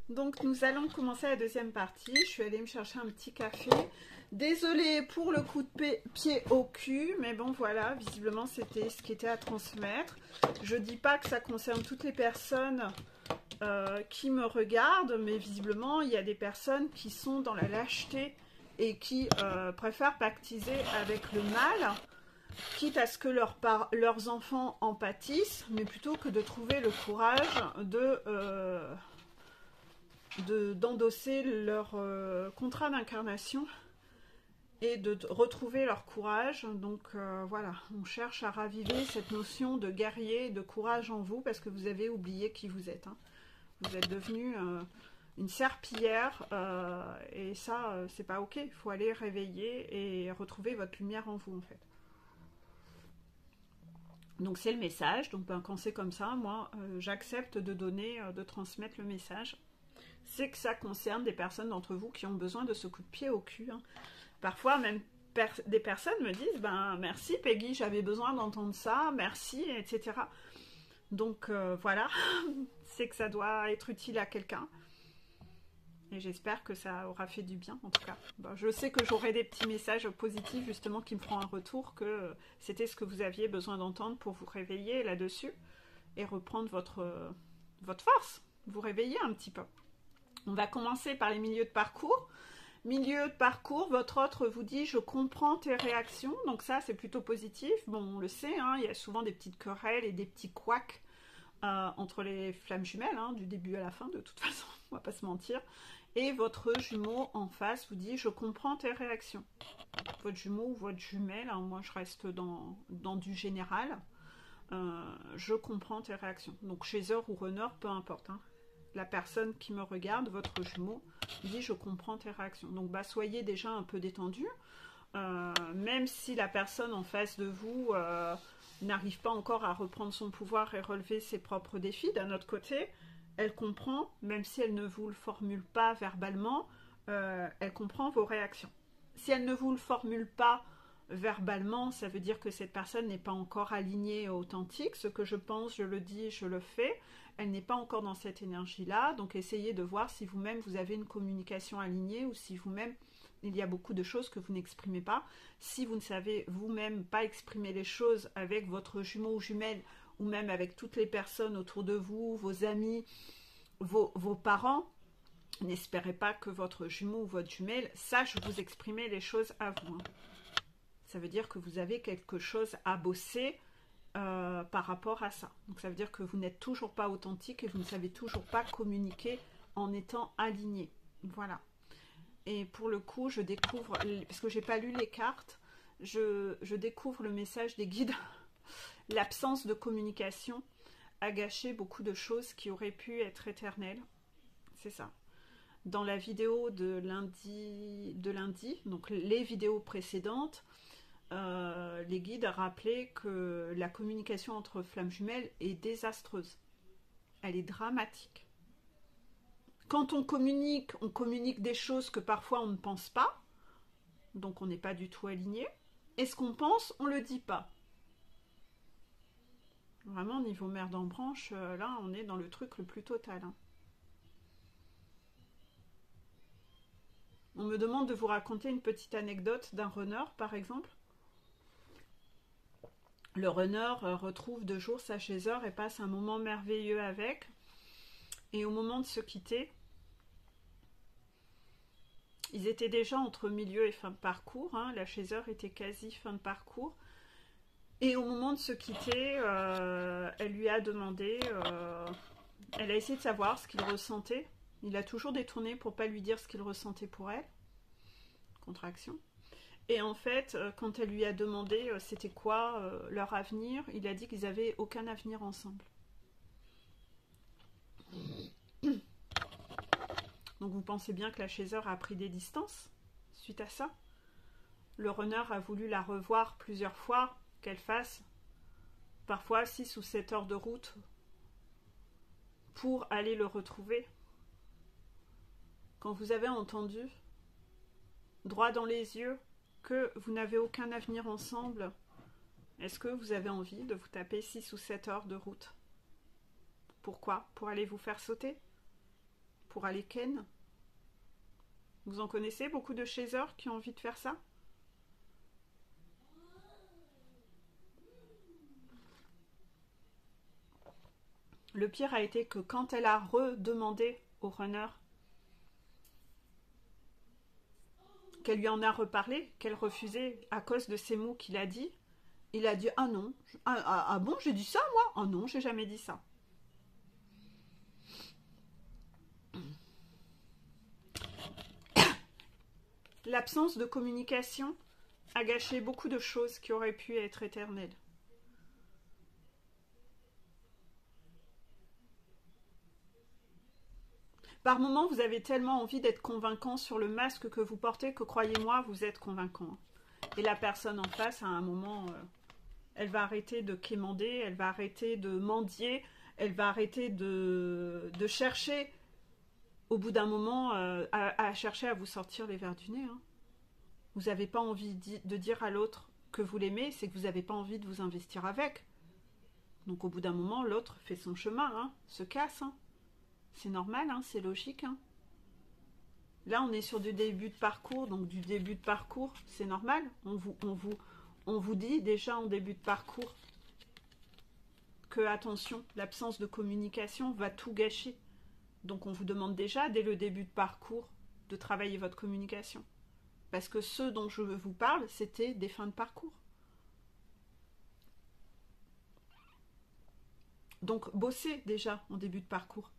Donc nous allons commencer la deuxième partie. Je suis allée me chercher un petit café. Désolée pour le coup de pied au cul, mais bon voilà, visiblement c'était ce qui était à transmettre. Je dis pas que ça concerne toutes les personnes qui me regardent, mais visiblement il y a des personnes qui sont dans la lâcheté et qui préfèrent pactiser avec le mal, quitte à ce que leurs enfants en pâtissent, mais plutôt que de trouver le courage d'endosser leur contrat d'incarnation et de retrouver leur courage. Donc voilà, on cherche à raviver cette notion de guerrier et de courage en vous parce que vous avez oublié qui vous êtes. Hein. Vous êtes devenu une serpillière et ça, c'est pas ok. Il faut aller réveiller et retrouver votre lumière en vous en fait. Donc c'est le message. Donc ben, quand c'est comme ça, moi, j'accepte de donner, de transmettre le message. C'est que ça concerne des personnes d'entre vous qui ont besoin de ce coup de pied au cul. Hein. Parfois, même des personnes me disent ben, merci Peggy, j'avais besoin d'entendre ça, merci, etc. Donc voilà, c'est que ça doit être utile à quelqu'un. Et j'espère que ça aura fait du bien, en tout cas. Bon, je sais que j'aurai des petits messages positifs, justement, qui me feront un retour que c'était ce que vous aviez besoin d'entendre pour vous réveiller là-dessus et reprendre votre force, vous réveiller un petit peu. On va commencer par les milieux de parcours. Milieu de parcours, votre autre vous dit « je comprends tes réactions ». Donc ça, c'est plutôt positif. Bon, on le sait, hein, il y a souvent des petites querelles et des petits couacs entre les flammes jumelles, hein, du début à la fin, de toute façon, on va pas se mentir. Et votre jumeau en face vous dit « je comprends tes réactions ». Votre jumeau ou votre jumelle, hein, moi je reste dans du général, je comprends tes réactions. Donc chaser ou runner, peu importe, hein. La personne qui me regarde, votre jumeau, dit je comprends tes réactions. Donc bah, soyez déjà un peu détendu, même si la personne en face de vous n'arrive pas encore à reprendre son pouvoir et relever ses propres défis. D'un autre côté, elle comprend, même si elle ne vous le formule pas verbalement, elle comprend vos réactions. Si elle ne vous le formule pas verbalement, ça veut dire que cette personne n'est pas encore alignée et authentique. Ce que je pense, je le dis, je le fais. Elle n'est pas encore dans cette énergie-là. Donc essayez de voir si vous-même vous avez une communication alignée ou si vous-même il y a beaucoup de choses que vous n'exprimez pas. Si vous ne savez vous-même pas exprimer les choses avec votre jumeau ou jumelle ou même avec toutes les personnes autour de vous, vos amis, vos parents, n'espérez pas que votre jumeau ou votre jumelle sache vous exprimer les choses à vous. Hein. Ça veut dire que vous avez quelque chose à bosser par rapport à ça. Donc ça veut dire que vous n'êtes toujours pas authentique et vous ne savez toujours pas communiquer en étant aligné. Voilà. Et pour le coup, je découvre, parce que j'ai pas lu les cartes, je découvre le message des guides. L'absence de communication a gâché beaucoup de choses qui auraient pu être éternelles. C'est ça. Dans la vidéo de lundi, donc les vidéos précédentes, les guides rappelaient que la communication entre flammes jumelles est désastreuse. Elle est dramatique. Quand on communique des choses que parfois on ne pense pas, donc on n'est pas du tout aligné. Et ce qu'on pense, on ne le dit pas. Vraiment, niveau merde en branche, là, on est dans le truc le plus total. Hein. On me demande de vous raconter une petite anecdote d'un runner, par exemple. Le runner retrouve de jour sa chaser et passe un moment merveilleux avec. Et au moment de se quitter, ils étaient déjà entre milieu et fin de parcours. Hein. La chaser était quasi fin de parcours. Et au moment de se quitter, elle lui a demandé, elle a essayé de savoir ce qu'il ressentait. Il a toujours détourné pour pas lui dire ce qu'il ressentait pour elle. Contraction. Et en fait, quand elle lui a demandé c'était quoi leur avenir, il a dit qu'ils n'avaient aucun avenir ensemble. Donc vous pensez bien que la chaser a pris des distances suite à ça. Le runner a voulu la revoir plusieurs fois, qu'elle fasse parfois 6 ou 7 heures de route pour aller le retrouver. Quand vous avez entendu droit dans les yeux que vous n'avez aucun avenir ensemble, est-ce que vous avez envie de vous taper 6 ou 7 heures de route? Pourquoi? Pour aller vous faire sauter? pour aller ken. Vous en connaissez beaucoup de chasers qui ont envie de faire ça? Le pire a été que quand elle a redemandé au runner qu'elle lui en a reparlé, qu'elle refusait à cause de ces mots qu'il a dit, il a dit « Ah non, ah bon, j'ai dit ça moi? Ah non, j'ai jamais dit ça. » L'absence de communication a gâché beaucoup de choses qui auraient pu être éternelles. Par moments, vous avez tellement envie d'être convaincant sur le masque que vous portez que, croyez-moi, vous êtes convaincant. Et la personne en face, à un moment, elle va arrêter de quémander, elle va arrêter de mendier, elle va arrêter de chercher, au bout d'un moment, à chercher à vous sortir les verres du nez. Hein. Vous n'avez pas envie de dire à l'autre que vous l'aimez, c'est que vous n'avez pas envie de vous investir avec. Donc au bout d'un moment, l'autre fait son chemin, hein, se casse. Hein. C'est normal, hein, c'est logique. Hein. Là, on est sur du début de parcours, donc du début de parcours, c'est normal. On vous dit déjà en début de parcours que, attention, l'absence de communication va tout gâcher. Donc on vous demande déjà, dès le début de parcours, de travailler votre communication. Parce que ce dont je vous parle, c'était des fins de parcours. Donc bossez déjà en début de parcours.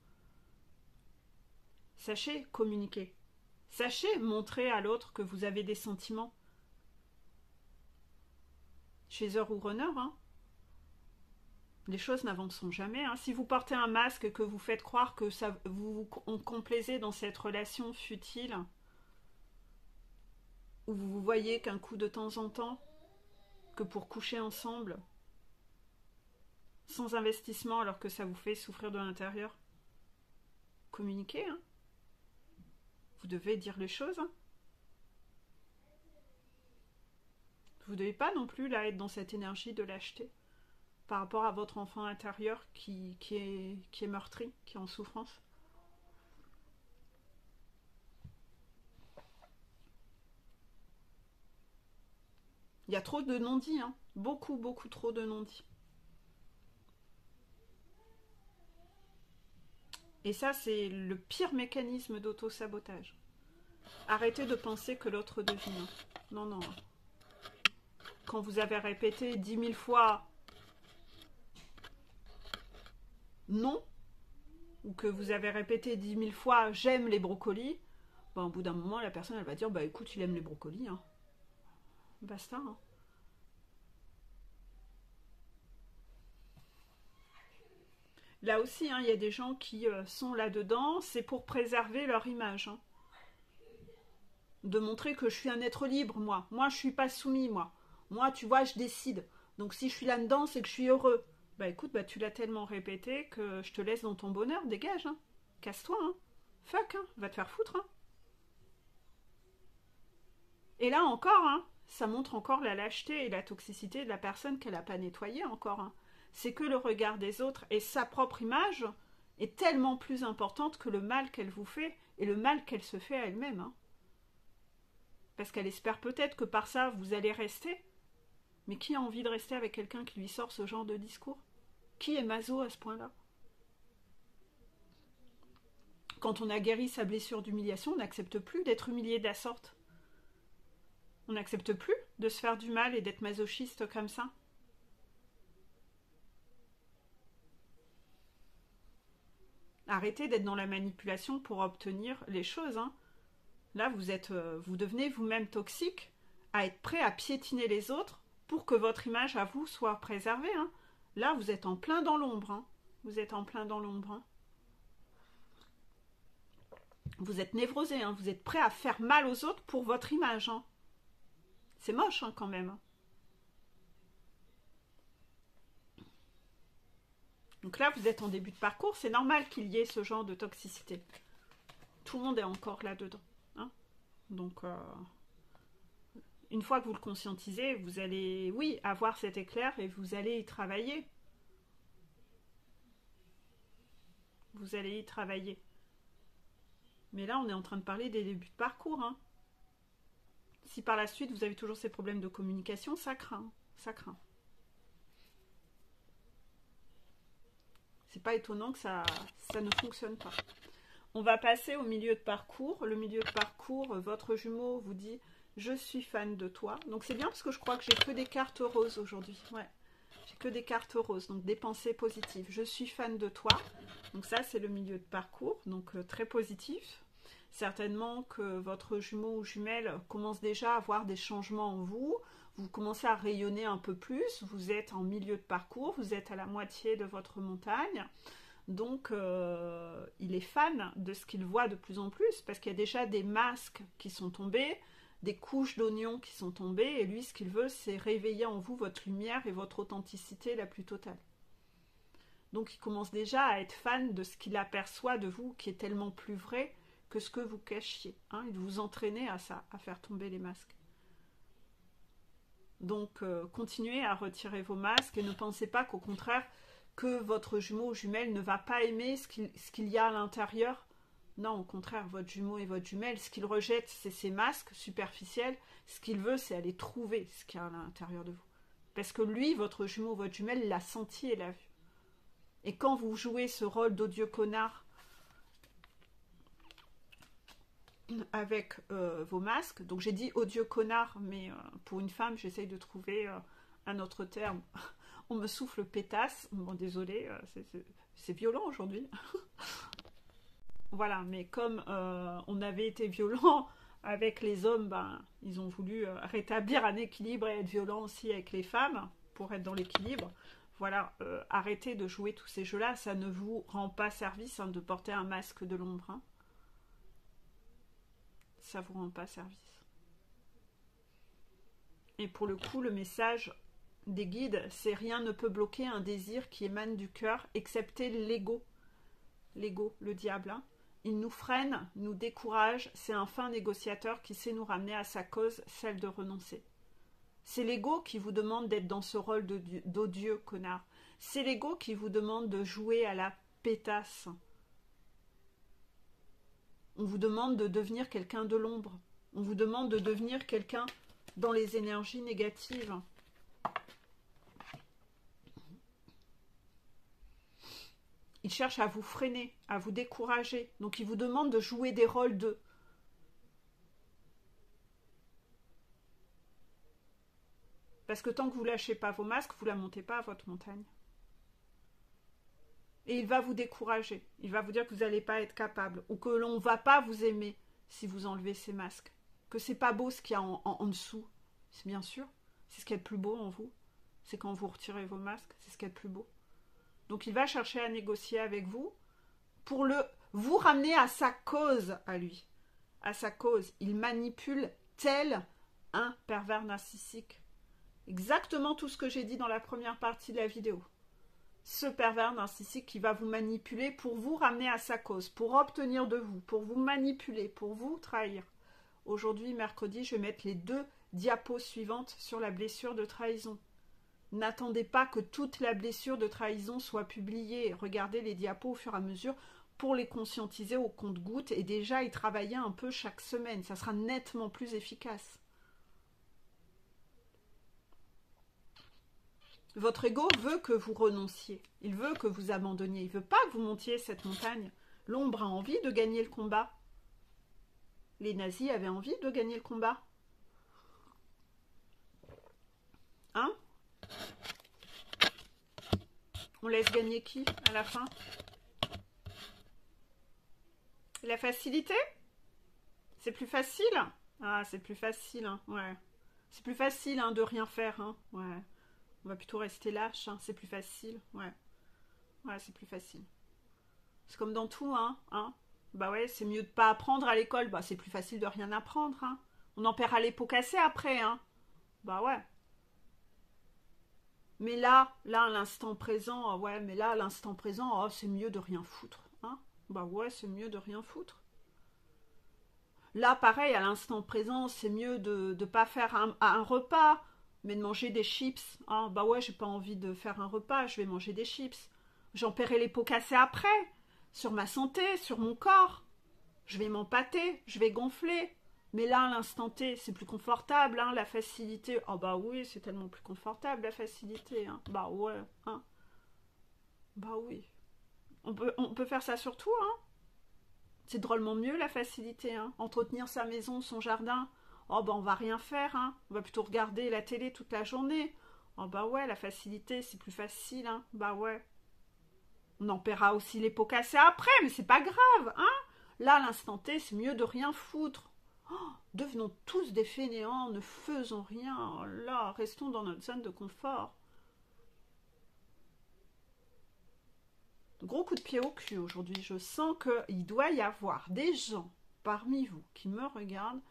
Sachez communiquer. Sachez montrer à l'autre que vous avez des sentiments. Chaser ou runner, hein. Les choses n'avanceront jamais. Hein. Si vous portez un masque et que vous faites croire que ça, vous complaisez dans cette relation futile, où vous vous voyez qu'un coup de temps en temps, que pour coucher ensemble, sans investissement alors que ça vous fait souffrir de l'intérieur, communiquez, hein. Vous devez dire les choses. Hein. Vous ne devez pas non plus là être dans cette énergie de lâcheté par rapport à votre enfant intérieur qui est meurtri, qui est en souffrance. Il y a trop de non-dits, hein. Beaucoup, beaucoup trop de non-dits. Et ça, c'est le pire mécanisme d'auto-sabotage. Arrêtez de penser que l'autre devine. Non, non. Quand vous avez répété 10 000 fois non, ou que vous avez répété 10 000 fois j'aime les brocolis, ben, au bout d'un moment, la personne, elle va dire, bah écoute, il aime les brocolis. Hein. Basta. Hein. Là aussi, hein, il y a des gens qui sont là-dedans, c'est pour préserver leur image. Hein. De montrer que je suis un être libre, moi. Moi, je suis pas soumis, moi. Moi, tu vois, je décide. Donc, si je suis là-dedans, c'est que je suis heureux. Bah écoute, bah, tu l'as tellement répété que je te laisse dans ton bonheur, dégage. Hein. Casse-toi. Hein. Fuck, hein. Va te faire foutre. Hein. Et là encore, hein, ça montre encore la lâcheté et la toxicité de la personne qu'elle n'a pas nettoyée encore. Hein. C'est que le regard des autres et sa propre image est tellement plus importante que le mal qu'elle vous fait et le mal qu'elle se fait à elle-même. Hein. Parce qu'elle espère peut-être que par ça, vous allez rester. Mais qui a envie de rester avec quelqu'un qui lui sort ce genre de discours? Qui est maso à ce point-là? Quand on a guéri sa blessure d'humiliation, on n'accepte plus d'être humilié de la sorte. On n'accepte plus de se faire du mal et d'être masochiste comme ça. Arrêtez d'être dans la manipulation pour obtenir les choses. Hein. Là, vous devenez vous-même toxique à être prêt à piétiner les autres pour que votre image à vous soit préservée. Hein. Là, vous êtes en plein dans l'ombre. Hein. Vous êtes en plein dans l'ombre. Hein. Vous êtes névrosé. Hein. Vous êtes prêt à faire mal aux autres pour votre image. Hein. C'est moche hein, quand même. Donc là, vous êtes en début de parcours. C'est normal qu'il y ait ce genre de toxicité. Tout le monde est encore là-dedans. Hein. Donc, une fois que vous le conscientisez, vous allez, oui, avoir cet éclair et vous allez y travailler. Vous allez y travailler. Mais là, on est en train de parler des débuts de parcours. Hein. Si par la suite, vous avez toujours ces problèmes de communication, ça craint. Ça craint. C'est pas étonnant que ça ne fonctionne pas. On va passer au milieu de parcours. Le milieu de parcours, votre jumeau vous dit « Je suis fan de toi ». Donc c'est bien parce que je crois que j'ai que des cartes roses aujourd'hui. Ouais, j'ai que des cartes roses, donc des pensées positives. « Je suis fan de toi ». Donc ça, c'est le milieu de parcours, donc très positif. Certainement que votre jumeau ou jumelle commence déjà à avoir des changements en vous. Vous commencez à rayonner un peu plus. Vous êtes en milieu de parcours. Vous êtes à la moitié de votre montagne. Donc, il est fan de ce qu'il voit de plus en plus. Parce qu'il y a déjà des masques qui sont tombés. Des couches d'oignons qui sont tombées. Et lui, ce qu'il veut, c'est réveiller en vous votre lumière et votre authenticité la plus totale. Donc, il commence déjà à être fan de ce qu'il aperçoit de vous qui est tellement plus vrai que ce que vous cachiez. Hein, il vous entraînez à ça, à faire tomber les masques. Donc, continuez à retirer vos masques et ne pensez pas qu'au contraire, que votre jumeau ou jumelle ne va pas aimer ce qu'il y a à l'intérieur. Non, au contraire, votre jumeau et votre jumelle, ce qu'il rejette, c'est ces masques superficiels. Ce qu'il veut, c'est aller trouver ce qu'il y a à l'intérieur de vous. Parce que lui, votre jumeau ou votre jumelle, l'a senti et l'a vu. Et quand vous jouez ce rôle d'odieux connard avec vos masques. Donc j'ai dit odieux connard, mais pour une femme, j'essaye de trouver un autre terme. On me souffle pétasse. Bon, désolé, c'est violent aujourd'hui. Voilà, mais comme on avait été violent avec les hommes, ben, ils ont voulu rétablir un équilibre et être violent aussi avec les femmes pour être dans l'équilibre. Voilà, arrêtez de jouer tous ces jeux-là, ça ne vous rend pas service hein, de porter un masque de l'ombre. Hein. Ça vous rend pas service. Et pour le coup, le message des guides, c'est rien ne peut bloquer un désir qui émane du cœur, excepté l'ego. L'ego, le diable. Hein. Il nous freine, nous décourage, c'est un fin négociateur qui sait nous ramener à sa cause, celle de renoncer. C'est l'ego qui vous demande d'être dans ce rôle d'odieux connard. C'est l'ego qui vous demande de jouer à la pétasse. On vous demande de devenir quelqu'un de l'ombre. On vous demande de devenir quelqu'un dans les énergies négatives. Il cherche à vous freiner, à vous décourager. Donc il vous demande de jouer des rôles de... Parce que tant que vous ne lâchez pas vos masques, vous ne la montez pas à votre montagne. Et il va vous décourager. Il va vous dire que vous n'allez pas être capable. Ou que l'on ne va pas vous aimer si vous enlevez ces masques. Que c'est pas beau ce qu'il y a en dessous. C'est bien sûr. C'est ce qu'il y a de plus beau en vous. C'est quand vous retirez vos masques. C'est ce qu'il y a de plus beau. Donc il va chercher à négocier avec vous pour vous ramener à sa cause à lui. À sa cause. Il manipule tel un pervers narcissique. Exactement tout ce que j'ai dit dans la première partie de la vidéo. Ce pervers narcissique qui va vous manipuler pour vous ramener à sa cause, pour obtenir de vous, pour vous manipuler, pour vous trahir. Aujourd'hui, mercredi, je vais mettre les 2 diapos suivantes sur la blessure de trahison. N'attendez pas que toute la blessure de trahison soit publiée. Regardez les diapos au fur et à mesure pour les conscientiser au compte-gouttes et déjà y travailler un peu chaque semaine. Ça sera nettement plus efficace. Votre ego veut que vous renonciez. Il veut que vous abandonniez. Il ne veut pas que vous montiez cette montagne. L'ombre a envie de gagner le combat. Les nazis avaient envie de gagner le combat. Hein? On laisse gagner qui à la fin? La facilité? C'est plus facile? Ah, c'est plus facile, hein. Ouais. C'est plus facile hein, de rien faire, hein. Ouais. On va plutôt rester lâche, hein. C'est plus facile, ouais. Ouais, c'est plus facile. C'est comme dans tout, hein. Bah ouais, c'est mieux de pas apprendre à l'école. Bah c'est plus facile de rien apprendre, hein. On en paiera les pots cassés après, hein. Bah ouais. Mais là, à l'instant présent, ouais, mais là, à l'instant présent, oh, c'est mieux de rien foutre, hein. Bah ouais, c'est mieux de rien foutre. Là, pareil, à l'instant présent, c'est mieux de ne pas faire un repas, mais de manger des chips. Ah, bah ouais, j'ai pas envie de faire un repas, je vais manger des chips. J'en paierai les pots cassés après, sur ma santé, sur mon corps. je vais m'empâter, je vais gonfler. Mais là, à l'instant T, c'est plus confortable, hein, la facilité. Oh bah oui, c'est tellement plus confortable, la facilité. Hein. Bah ouais, hein. Bah oui. On peut faire ça sur tout, hein. C'est drôlement mieux, la facilité, hein. Entretenir sa maison, son jardin. Oh bah on va rien faire, hein. On va plutôt regarder la télé toute la journée. Oh bah ouais, la facilité, c'est plus facile, hein. Bah ouais. On en paiera aussi les pots cassés après, mais c'est pas grave, hein. Là, à l'instant T, c'est mieux de rien foutre. Oh, devenons tous des fainéants, ne faisons rien. Oh là, restons dans notre zone de confort. Gros coup de pied au cul aujourd'hui. Je sens qu'il doit y avoir des gens parmi vous qui me regardent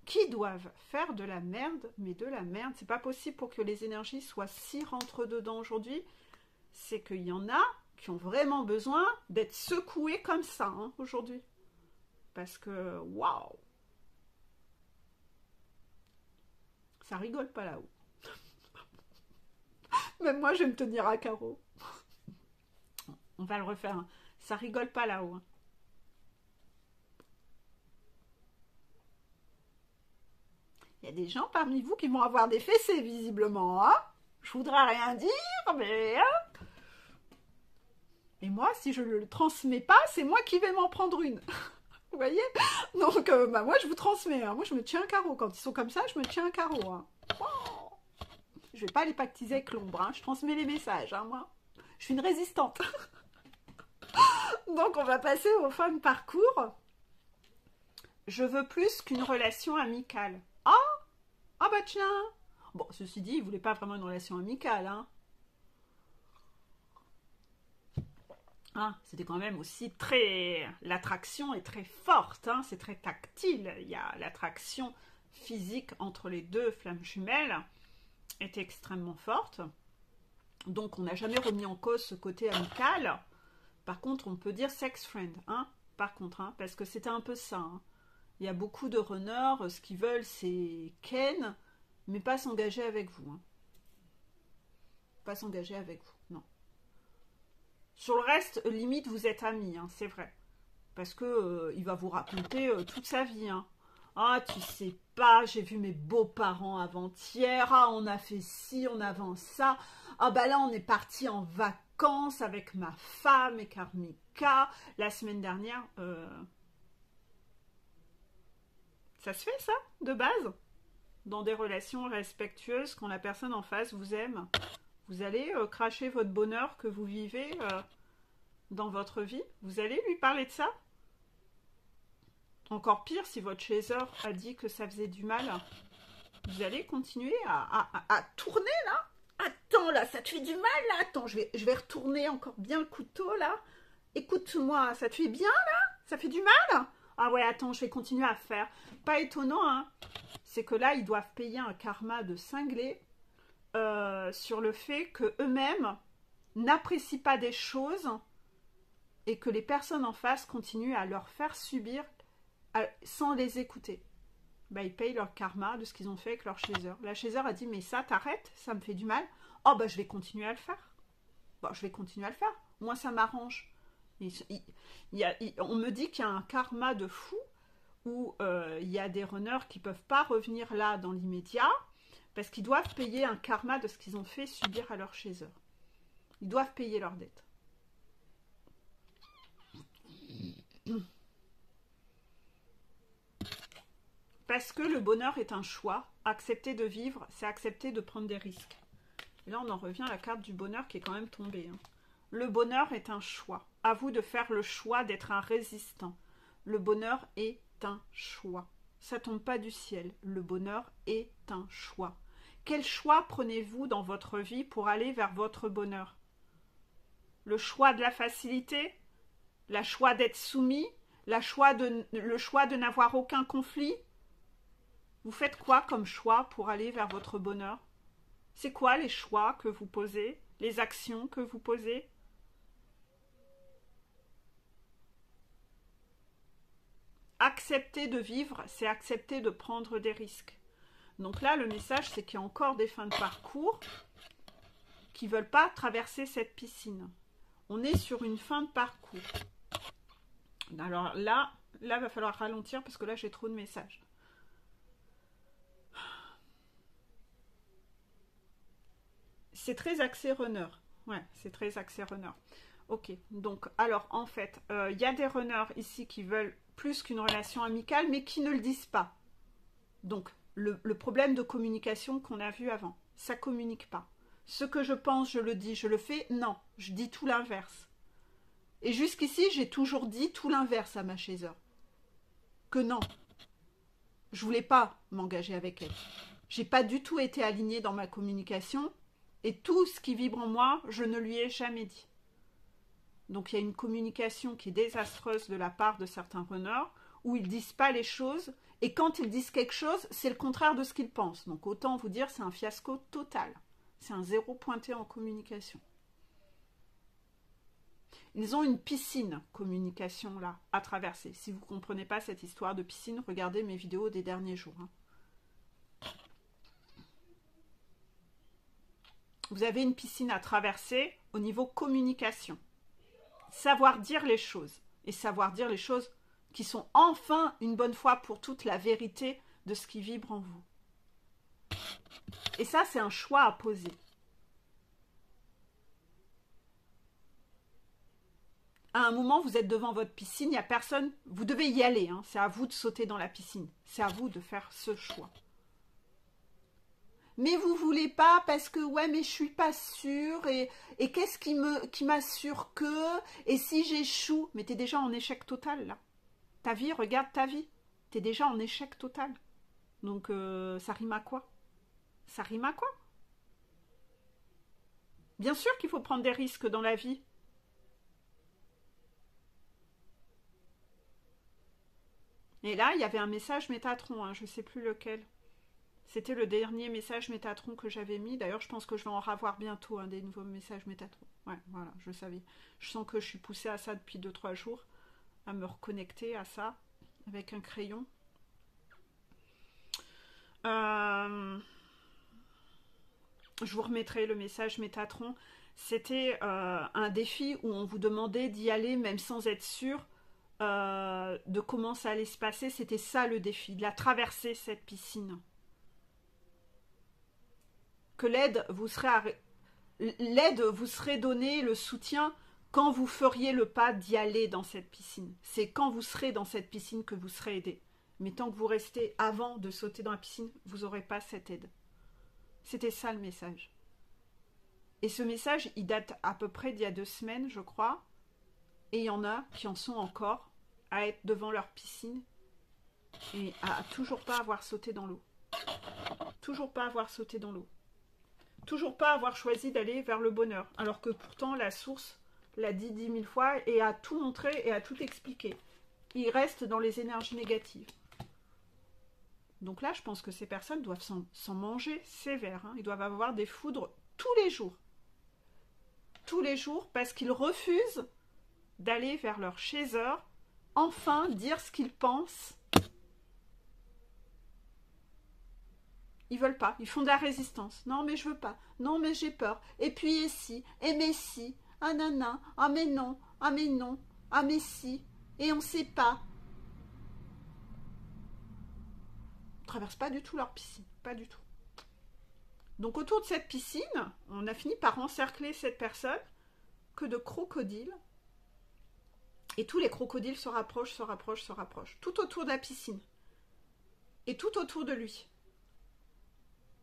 qui doivent faire de la merde, mais de la merde. C'est pas possible pour que les énergies soient si rentre-dedans aujourd'hui. C'est qu'il y en a qui ont vraiment besoin d'être secoués comme ça, hein, aujourd'hui. Parce que, waouh, ça rigole pas là-haut. Même moi, je vais me tenir à carreau. On va le refaire. Hein. Ça rigole pas là-haut. Hein. Il y a des gens parmi vous qui vont avoir des fessées, visiblement. Hein. Je voudrais rien dire, mais... Hein. Et moi, si je ne le transmets pas, c'est moi qui vais m'en prendre une. Vous voyez? Donc, bah, moi, je vous transmets. Hein. Moi, je me tiens un carreau. Quand ils sont comme ça, je me tiens un carreau. Hein. Oh, je vais pas les pactiser avec l'ombre. Hein. Je transmets les messages. Hein, moi, je suis une résistante. Donc, on va passer au fun parcours. Je veux plus qu'une relation amicale. Ah, ah bah tiens. Bon, ceci dit, il voulait pas vraiment une relation amicale. Hein. Ah, c'était quand même aussi très... L'attraction est très forte, hein, c'est très tactile. Il y a l'attraction physique entre les deux flammes jumelles est extrêmement forte. Donc, on n'a jamais remis en cause ce côté amical. Par contre, on peut dire sex friend, hein, par contre, hein, parce que c'était un peu ça. Hein. Il y a beaucoup de runners, ce qu'ils veulent, c'est ken, mais pas s'engager avec vous. Hein. Pas s'engager avec vous, non. Sur le reste, limite, vous êtes amis, hein, c'est vrai. Parce que il va vous raconter toute sa vie. Hein. Ah, tu sais pas, j'ai vu mes beaux-parents avant-hier. Ah, on a fait ci, on a fait ça. Ah, bah là, on est parti en vacances avec ma femme et Karmika. La semaine dernière, ça se fait, ça, de base? Dans des relations respectueuses, quand la personne en face vous aime, vous allez cracher votre bonheur que vous vivez dans votre vie. Vous allez lui parler de ça? Encore pire, si votre chaser a dit que ça faisait du mal, vous allez continuer à tourner là. Attends là, ça te fait du mal là. Attends, je vais retourner encore bien le couteau là. Écoute-moi, ça te fait bien là? Ça fait du mal? Ah ouais, attends, je vais continuer à faire. Pas étonnant, hein. C'est que là, ils doivent payer un karma de cinglé sur le fait qu'eux-mêmes n'apprécient pas des choses et que les personnes en face continuent à leur faire subir sans les écouter. Bah, ils payent leur karma de ce qu'ils ont fait avec leur chaser. La chaser a dit, mais ça, t'arrêtes, ça me fait du mal. Oh, bah, je vais continuer à le faire. Bon, je vais continuer à le faire. Moi, ça m'arrange. On me dit qu'il y a un karma de fou où il y a des runners qui ne peuvent pas revenir là dans l'immédiat parce qu'ils doivent payer un karma de ce qu'ils ont fait subir à leur chaser. Ils doivent payer leurs dettes. Parce que le bonheur est un choix. Accepter de vivre, c'est accepter de prendre des risques. Et là, on en revient à la carte du bonheur qui est quand même tombée. Hein. Le bonheur est un choix. À vous de faire le choix d'être un résistant. Le bonheur est un choix. Ça tombe pas du ciel. Le bonheur est un choix. Quel choix prenez-vous dans votre vie pour aller vers votre bonheur? Le choix de la facilité? Le choix d'être soumis? Le choix de n'avoir aucun conflit? Vous faites quoi comme choix pour aller vers votre bonheur? C'est quoi les choix que vous posez? Les actions que vous posez? Accepter de vivre, c'est accepter de prendre des risques. Donc là, le message, c'est qu'il y a encore des fins de parcours qui ne veulent pas traverser cette piscine. On est sur une fin de parcours. Alors là, Là, va falloir ralentir parce que là, j'ai trop de messages. C'est très axé runner. Ouais, c'est très axé runner. Ok, donc, alors, en fait, y a des runners ici qui veulent plus qu'une relation amicale, mais qui ne le disent pas. Donc, le problème de communication qu'on a vu avant, ça communique pas. Ce que je pense, je le dis, je le fais. Non, je dis tout l'inverse. Et jusqu'ici, j'ai toujours dit tout l'inverse à ma chaser. Que non, je voulais pas m'engager avec elle. J'ai pas du tout été alignée dans ma communication et tout ce qui vibre en moi, je ne lui ai jamais dit. Donc il y a une communication qui est désastreuse de la part de certains runners où ils disent pas les choses et quand ils disent quelque chose, c'est le contraire de ce qu'ils pensent. Donc autant vous dire, c'est un fiasco total. C'est un zéro pointé en communication. Ils ont une piscine communication là à traverser. Si vous ne comprenez pas cette histoire de piscine, regardez mes vidéos des derniers jours. Vous avez une piscine à traverser au niveau communication. Savoir dire les choses. Et savoir dire les choses qui sont enfin une bonne fois pour toutes la vérité de ce qui vibre en vous. Et ça, c'est un choix à poser. À un moment, vous êtes devant votre piscine, il n'y a personne, vous devez y aller, hein, c'est à vous de sauter dans la piscine, c'est à vous de faire ce choix. Mais vous voulez pas parce que, ouais, mais je suis pas sûre, et qu'est-ce qui m'assure que, et si j'échoue, mais t'es déjà en échec total, là. Ta vie, regarde ta vie, t'es déjà en échec total. Donc, ça rime à quoi? Ça rime à quoi? Bien sûr qu'il faut prendre des risques dans la vie. Et là, il y avait un message Métatron, hein, je ne sais plus lequel. C'était le dernier message Métatron que j'avais mis. D'ailleurs, je pense que je vais en revoir bientôt, des nouveaux messages Métatron. Ouais, voilà, je savais. Je sens que je suis poussée à ça depuis 2-3 jours, à me reconnecter à ça, avec un crayon. Je vous remettrai le message Métatron. C'était un défi où on vous demandait d'y aller, même sans être sûr de comment ça allait se passer. C'était ça le défi, de la traverser cette piscine. Que l'aide vous serait donnée, le soutien, quand vous feriez le pas d'y aller dans cette piscine. C'est quand vous serez dans cette piscine que vous serez aidé. Mais tant que vous restez avant de sauter dans la piscine, vous n'aurez pas cette aide. C'était ça le message. Et ce message, il date à peu près d'il y a 2 semaines, je crois. Et il y en a qui en sont encore à être devant leur piscine et à toujours pas avoir sauté dans l'eau. Toujours pas avoir sauté dans l'eau. Toujours pas avoir choisi d'aller vers le bonheur. Alors que pourtant, la source l'a dit 10 000 fois et a tout montré et a tout expliqué. Ils restent dans les énergies négatives. Donc là, je pense que ces personnes doivent s'en manger sévère. Ils doivent avoir des foudres tous les jours. Tous les jours, parce qu'ils refusent d'aller vers leur chaser, enfin dire ce qu'ils pensent. Ils veulent pas, ils font de la résistance. Non mais je veux pas, non mais j'ai peur. Et puis et si, et mais si, ah nana, ah mais non, ah mais non, ah mais si, et on sait pas. Ils traversent pas du tout leur piscine, pas du tout. Donc autour de cette piscine, on a fini par encercler cette personne que de crocodiles. Et tous les crocodiles se rapprochent, se rapprochent, se rapprochent. Tout autour de la piscine. Et tout autour de lui.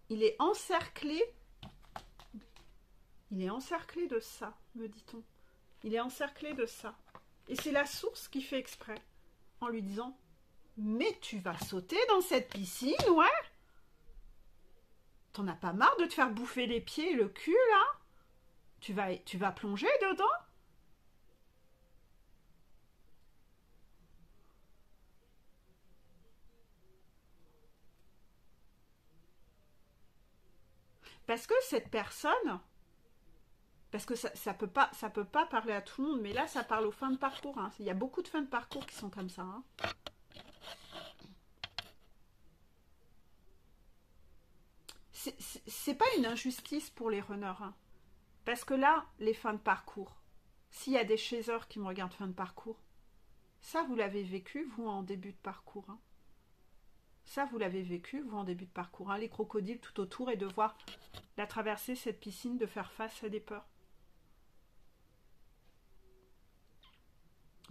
Il est encerclé. Il est encerclé de ça, me dit-on. Il est encerclé de ça. Et c'est la source qui fait exprès. En lui disant, mais tu vas sauter dans cette piscine, ouais? T'en as pas marre de te faire bouffer les pieds et le cul, là? Tu vas plonger dedans? Parce que cette personne, parce que ça peut pas parler à tout le monde, mais là ça parle aux fins de parcours. Il y a beaucoup de fins de parcours qui sont comme ça. C'est pas une injustice pour les runners. Parce que là, les fins de parcours, s'il y a des chasers qui me regardent fin de parcours, Ça, vous l'avez vécu, vous, en début de parcours. Hein. Ça, vous l'avez vécu, vous, en début de parcours. Hein. Les crocodiles tout autour et de voir la traverser, cette piscine, de faire face à des peurs.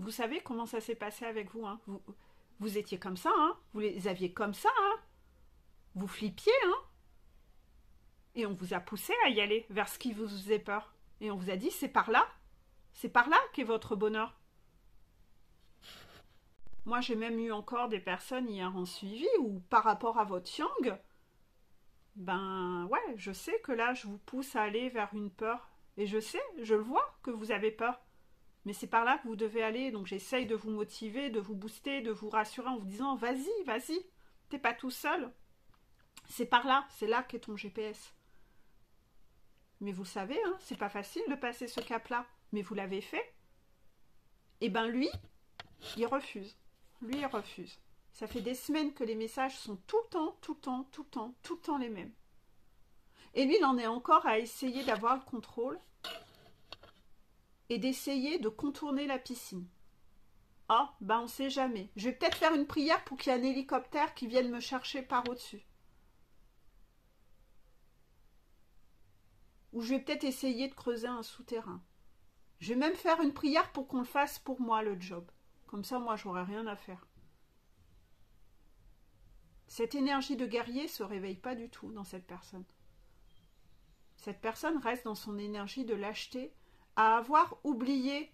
Vous savez comment ça s'est passé avec vous, hein. Vous étiez comme ça, hein. Vous les aviez comme ça, hein. Vous flippiez, hein. Et on vous a poussé à y aller vers ce qui vous faisait peur. Et on vous a dit, c'est par là qu'est votre bonheur. Moi, j'ai même eu encore des personnes hier en suivi où, par rapport à votre yang, ben ouais, je sais que là, je vous pousse à aller vers une peur. Et je sais, je le vois que vous avez peur. Mais c'est par là que vous devez aller. Donc j'essaye de vous motiver, de vous booster, de vous rassurer en vous disant, vas-y, vas-y, t'es pas tout seul. C'est par là, c'est là qu'est ton GPS. Mais vous savez, hein, c'est pas facile de passer ce cap-là. Mais vous l'avez fait. Et ben lui, il refuse. Lui, il refuse. Ça fait des semaines que les messages sont tout le temps les mêmes. Et lui, il en est encore à essayer d'avoir le contrôle et d'essayer de contourner la piscine. Ah, ben on sait jamais. Je vais peut-être faire une prière pour qu'il y ait un hélicoptère qui vienne me chercher par au-dessus. Ou je vais peut-être essayer de creuser un souterrain. Je vais même faire une prière pour qu'on le fasse pour moi, le job. Comme ça, moi, j'aurai rien à faire. Cette énergie de guerrier ne se réveille pas du tout dans cette personne. Cette personne reste dans son énergie de lâcheté, à avoir oublié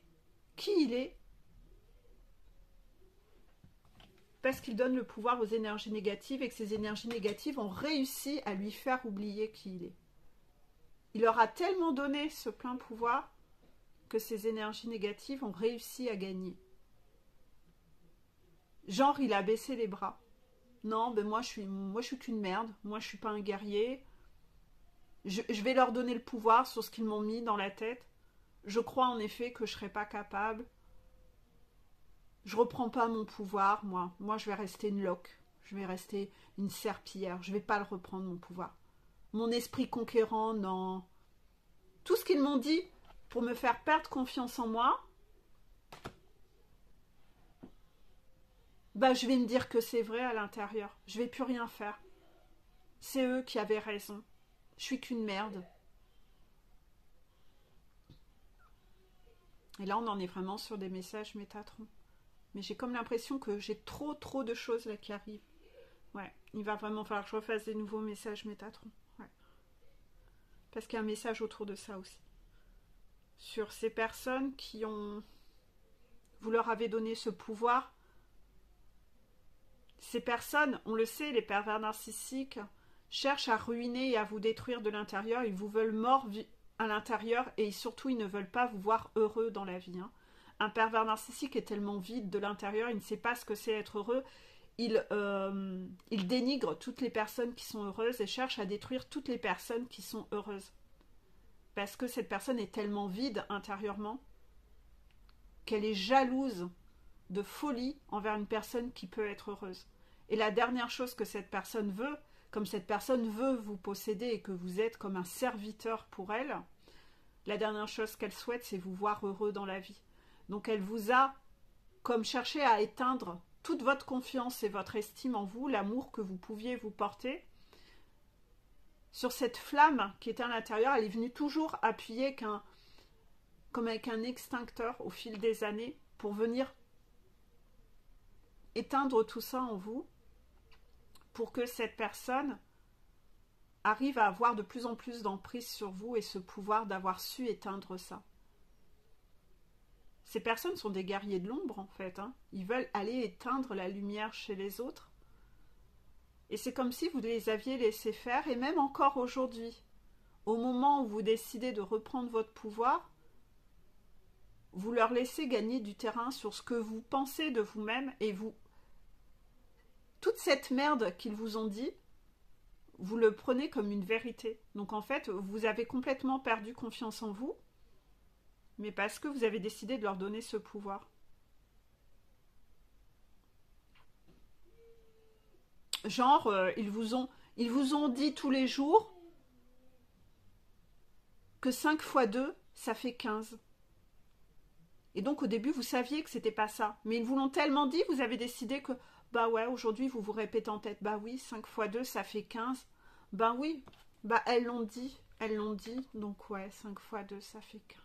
qui il est, parce qu'il donne le pouvoir aux énergies négatives et que ces énergies négatives ont réussi à lui faire oublier qui il est. Il leur a tellement donné ce plein pouvoir que ces énergies négatives ont réussi à gagner. Genre, il a baissé les bras. Non, ben moi je suis qu'une merde. Moi, je suis pas un guerrier. Je vais leur donner le pouvoir sur ce qu'ils m'ont mis dans la tête. Je crois en effet que je serai pas capable. Je reprends pas mon pouvoir, moi. Moi, je vais rester une loque. Je vais rester une serpillière. Je vais pas le reprendre, mon pouvoir. Mon esprit conquérant, non. Tout ce qu'ils m'ont dit pour me faire perdre confiance en moi, bah, je vais me dire que c'est vrai à l'intérieur. Je vais plus rien faire. C'est eux qui avaient raison. Je suis qu'une merde. Et là, on en est vraiment sur des messages Métatron. Mais j'ai comme l'impression que j'ai trop de choses là qui arrivent. Ouais, il va vraiment falloir que je refasse des nouveaux messages Métatron. Ouais. Parce qu'il y a un message autour de ça aussi. Sur ces personnes qui ont... Vous leur avez donné ce pouvoir. Ces personnes, on le sait, les pervers narcissiques, cherchent à ruiner et à vous détruire de l'intérieur. Ils vous veulent morts à l'intérieur et surtout, ils ne veulent pas vous voir heureux dans la vie. Hein. Un pervers narcissique est tellement vide de l'intérieur, il ne sait pas ce que c'est être heureux. Il dénigre toutes les personnes qui sont heureuses et cherche à détruire toutes les personnes qui sont heureuses. Parce que cette personne est tellement vide intérieurement qu'elle est jalouse de folie envers une personne qui peut être heureuse. Et la dernière chose que cette personne veut, comme cette personne veut vous posséder et que vous êtes comme un serviteur pour elle, la dernière chose qu'elle souhaite, c'est vous voir heureux dans la vie. Donc elle vous a comme cherché à éteindre toute votre confiance et votre estime en vous, l'amour que vous pouviez vous porter. Sur cette flamme qui était à l'intérieur, elle est venue toujours appuyer comme avec un extincteur au fil des années pour venir éteindre tout ça en vous pour que cette personne arrive à avoir de plus en plus d'emprise sur vous et ce pouvoir d'avoir su éteindre ça. Ces personnes sont des guerriers de l'ombre en fait. Hein. Ils veulent aller éteindre la lumière chez les autres. Et c'est comme si vous les aviez laissés faire, et même encore aujourd'hui, au moment où vous décidez de reprendre votre pouvoir, vous leur laissez gagner du terrain sur ce que vous pensez de vous-même et vous... Toute cette merde qu'ils vous ont dit, vous le prenez comme une vérité. Donc en fait, vous avez complètement perdu confiance en vous, mais parce que vous avez décidé de leur donner ce pouvoir. Genre, ils vous ont dit tous les jours que 5 fois 2, ça fait 15. Et donc au début, vous saviez que c'était pas ça. Mais ils vous l'ont tellement dit, vous avez décidé que, bah ouais, aujourd'hui, vous vous répétez en tête, bah oui, 5 fois 2, ça fait 15. Bah oui, bah elles l'ont dit, donc ouais, 5 fois 2, ça fait 15.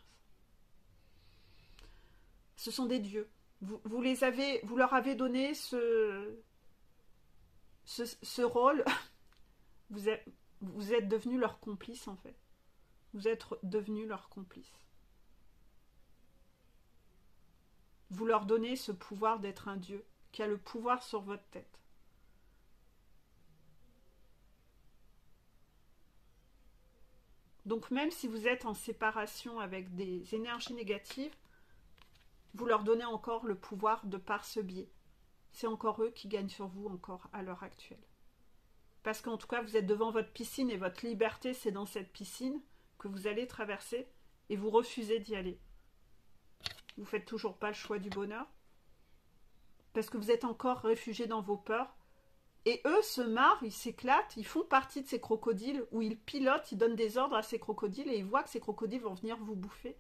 Ce sont des dieux. Vous leur avez donné ce rôle. Vous êtes devenus leur complice, en fait. Vous êtes devenus leur complice. Vous leur donnez ce pouvoir d'être un dieu, qui a le pouvoir sur votre tête. Donc même si vous êtes en séparation avec des énergies négatives, vous leur donnez encore le pouvoir de par ce biais. C'est encore eux qui gagnent sur vous encore à l'heure actuelle. Parce qu'en tout cas, vous êtes devant votre piscine et votre liberté, c'est dans cette piscine que vous allez traverser et vous refusez d'y aller. Vous ne faites toujours pas le choix du bonheur parce que vous êtes encore réfugié dans vos peurs. Et eux se marrent, ils s'éclatent, ils font partie de ces crocodiles où ils pilotent, ils donnent des ordres à ces crocodiles et ils voient que ces crocodiles vont venir vous bouffer.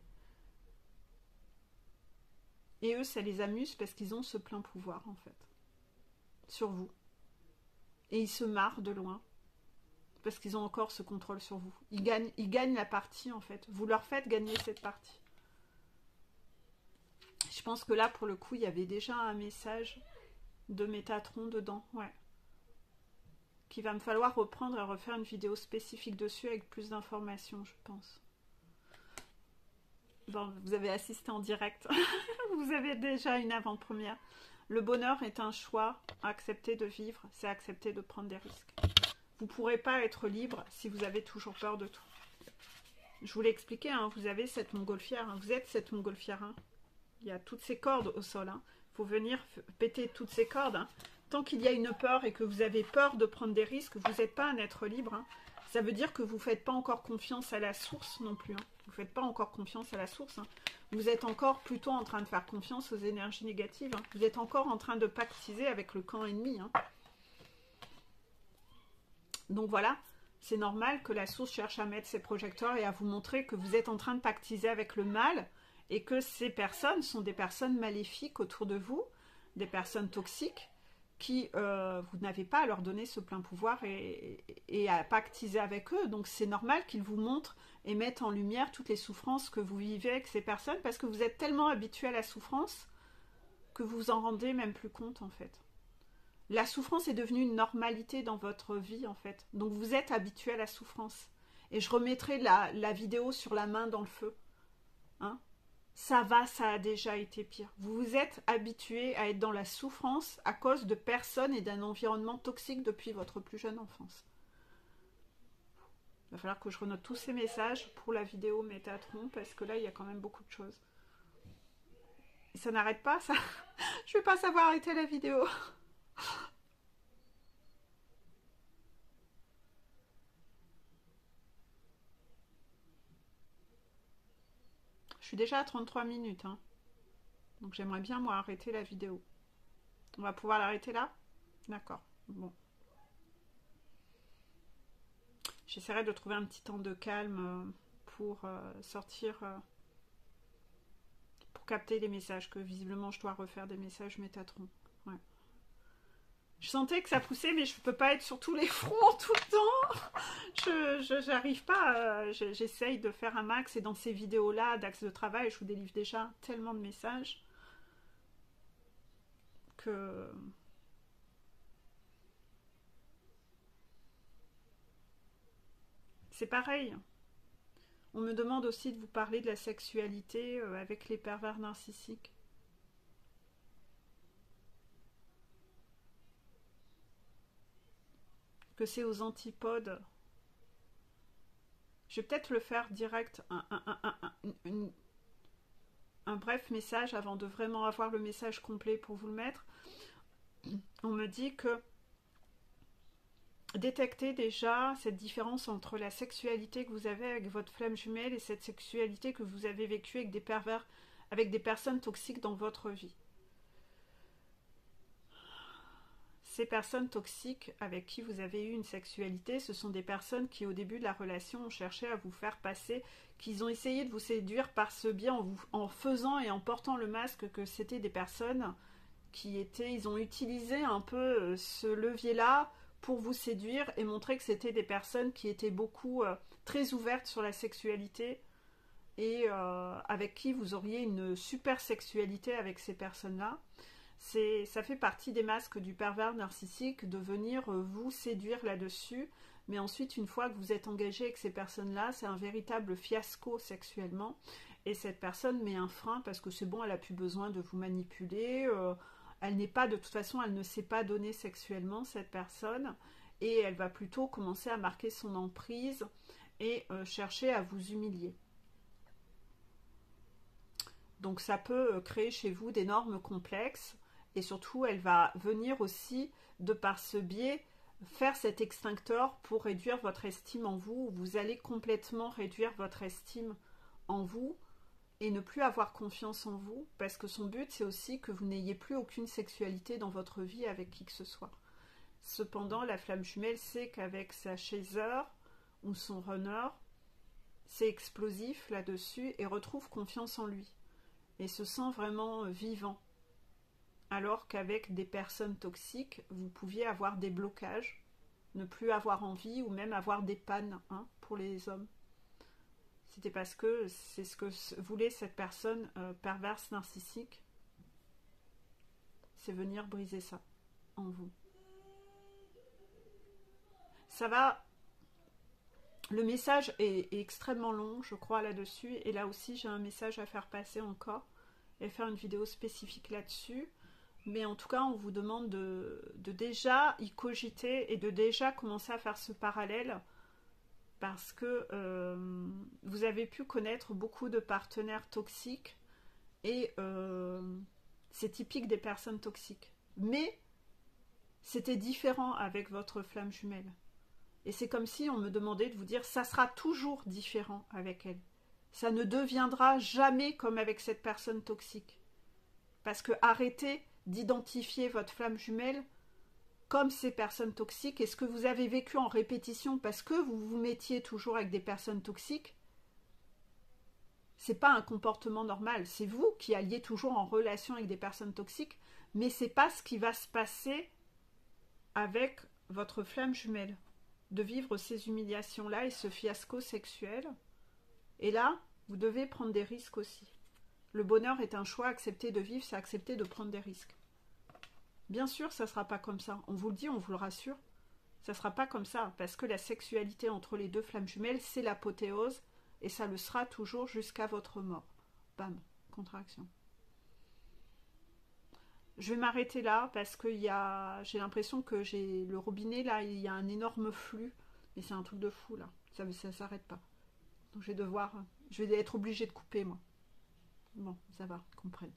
Et eux, ça les amuse parce qu'ils ont ce plein pouvoir, en fait, sur vous. Et ils se marrent de loin parce qu'ils ont encore ce contrôle sur vous. Ils gagnent la partie, en fait. Vous leur faites gagner cette partie. Je pense que là, pour le coup, il y avait déjà un message de Métatron dedans, ouais. Qu'il va me falloir reprendre et refaire une vidéo spécifique dessus avec plus d'informations, je pense. Bon, vous avez assisté en direct. Vous avez déjà une avant-première. Le bonheur est un choix. Accepter de vivre, c'est accepter de prendre des risques. Vous ne pourrez pas être libre si vous avez toujours peur de tout. Je vous l'ai expliqué, hein, vous avez cette montgolfière. Hein, vous êtes cette montgolfière. Hein. Il y a toutes ces cordes au sol. Hein. Faut venir péter toutes ces cordes. Hein. Tant qu'il y a une peur et que vous avez peur de prendre des risques, vous n'êtes pas un être libre. Hein. Ça veut dire que vous ne faites pas encore confiance à la source non plus. Hein. Vous ne faites pas encore confiance à la source. Hein. Vous êtes encore plutôt en train de faire confiance aux énergies négatives. Hein. Vous êtes encore en train de pactiser avec le camp ennemi. Hein. Donc voilà, c'est normal que la source cherche à mettre ses projecteurs et à vous montrer que vous êtes en train de pactiser avec le mal et que ces personnes sont des personnes maléfiques autour de vous, des personnes toxiques qui, vous n'avez pas à leur donner ce plein pouvoir et à pactiser avec eux. Donc c'est normal qu'ils vous montrent et mettent en lumière toutes les souffrances que vous vivez avec ces personnes parce que vous êtes tellement habitué à la souffrance que vous vous en rendez même plus compte en fait. La souffrance est devenue une normalité dans votre vie en fait. Donc vous êtes habitué à la souffrance. Et je remettrai la vidéo sur la main dans le feu. Hein? Ça va, ça a déjà été pire. Vous vous êtes habitué à être dans la souffrance à cause de personnes et d'un environnement toxique depuis votre plus jeune enfance. Il va falloir que je renote tous ces messages pour la vidéo Métatron parce que là, il y a quand même beaucoup de choses. Et ça n'arrête pas, ça. Je vais pas savoir arrêter la vidéo. Je suis déjà à 33 minutes. Hein. Donc j'aimerais bien, moi, arrêter la vidéo. On va pouvoir l'arrêter là? D'accord. Bon. J'essaierai de trouver un petit temps de calme pour sortir, pour capter les messages, que visiblement je dois refaire des messages Métatron. Ouais. Je sentais que ça poussait, mais je ne peux pas être sur tous les fronts tout le temps. J'arrive pas. J'essaye de faire un max et dans ces vidéos-là d'axe de travail, je vous délivre déjà tellement de messages que... C'est pareil. On me demande aussi de vous parler de la sexualité avec les pervers narcissiques. Que c'est aux antipodes. Je vais peut-être le faire direct, un bref message avant de vraiment avoir le message complet pour vous le mettre. On me dit que détectez déjà cette différence entre la sexualité que vous avez avec votre flamme jumelle et cette sexualité que vous avez vécue avec des pervers, avec des personnes toxiques dans votre vie. Ces personnes toxiques avec qui vous avez eu une sexualité, ce sont des personnes qui au début de la relation ont cherché à vous faire passer, qu'ils ont essayé de vous séduire par ce biais en faisant et en portant le masque que c'était des personnes qui étaient, ils ont utilisé un peu ce levier-là pour vous séduire et montrer que c'était des personnes qui étaient beaucoup très ouvertes sur la sexualité et avec qui vous auriez une super sexualité avec ces personnes-là. Ça fait partie des masques du pervers narcissique de venir vous séduire là-dessus, mais ensuite une fois que vous êtes engagé avec ces personnes-là, c'est un véritable fiasco sexuellement et cette personne met un frein parce que c'est bon, elle n'a plus besoin de vous manipuler, elle n'est pas, de toute façon, elle ne s'est pas donnée sexuellement, cette personne, et elle va plutôt commencer à marquer son emprise et chercher à vous humilier. Donc ça peut créer chez vous d'énormes complexes, et surtout elle va venir aussi, de par ce biais, faire cet extincteur pour réduire votre estime en vous. Vous allez complètement réduire votre estime en vous, et ne plus avoir confiance en vous, parce que son but c'est aussi que vous n'ayez plus aucune sexualité dans votre vie avec qui que ce soit. Cependant, la flamme jumelle sait qu'avec sa chaser ou son runner, c'est explosif là-dessus et retrouve confiance en lui et se sent vraiment vivant. Alors qu'avec des personnes toxiques, vous pouviez avoir des blocages, ne plus avoir envie ou même avoir des pannes pour les hommes. C'était parce que c'est ce que voulait cette personne perverse narcissique. C'est venir briser ça en vous. Ça va. Le message est extrêmement long, je crois, là-dessus. Et là aussi, j'ai un message à faire passer encore. Et faire une vidéo spécifique là-dessus. Mais en tout cas, on vous demande de déjà y cogiter et de déjà commencer à faire ce parallèle. Parce que vous avez pu connaître beaucoup de partenaires toxiques et c'est typique des personnes toxiques. Mais c'était différent avec votre flamme jumelle. Et c'est comme si on me demandait de vous dire ça sera toujours différent avec elle. Ça ne deviendra jamais comme avec cette personne toxique. Parce que arrêtez d'identifier votre flamme jumelle comme ces personnes toxiques, et ce que vous avez vécu en répétition parce que vous vous mettiez toujours avec des personnes toxiques, c'est pas un comportement normal. C'est vous qui alliez toujours en relation avec des personnes toxiques, mais c'est pas ce qui va se passer avec votre flamme jumelle. De vivre ces humiliations-là et ce fiasco sexuel. Et là, vous devez prendre des risques aussi. Le bonheur est un choix, accepter de vivre, c'est accepter de prendre des risques. Bien sûr, ça ne sera pas comme ça. On vous le dit, on vous le rassure. Ça ne sera pas comme ça. Parce que la sexualité entre les deux flammes jumelles, c'est l'apothéose. Et ça le sera toujours jusqu'à votre mort. Bam, contraction. Je vais m'arrêter là parce que j'ai l'impression que j'ai le robinet là, il y a un énorme flux. Et c'est un truc de fou là. Ça ne s'arrête pas. Donc je vais être obligée de couper moi. Bon, ça va, comprenne.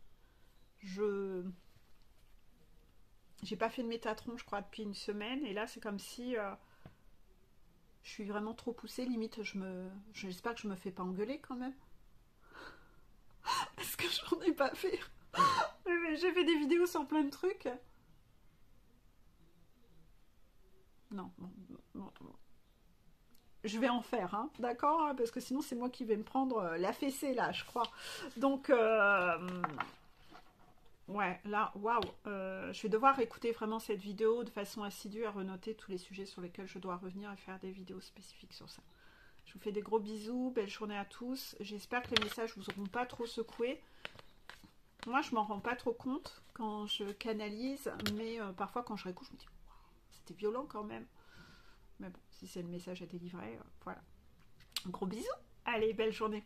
J'ai pas fait de métatron, je crois, depuis une semaine. Et là, c'est comme si je suis vraiment trop poussée. Limite, j'espère que je me fais pas engueuler quand même. Parce que j'en ai pas fait. J'ai fait des vidéos sur plein de trucs. Non, bon. Je vais en faire, hein, d'accord? Parce que sinon, c'est moi qui vais me prendre la fessée, là, je crois. Donc, ouais, là, waouh. Je vais devoir écouter vraiment cette vidéo de façon assidue, à renoter tous les sujets sur lesquels je dois revenir et faire des vidéos spécifiques sur ça. Je vous fais des gros bisous, belle journée à tous. J'espère que les messages vous auront pas trop secoué. Moi, je m'en rends pas trop compte quand je canalise, mais parfois quand je réécoute, je me dis, wow, c'était violent quand même. Mais bon, si c'est le message à délivrer, voilà. Gros bisous. Allez, belle journée.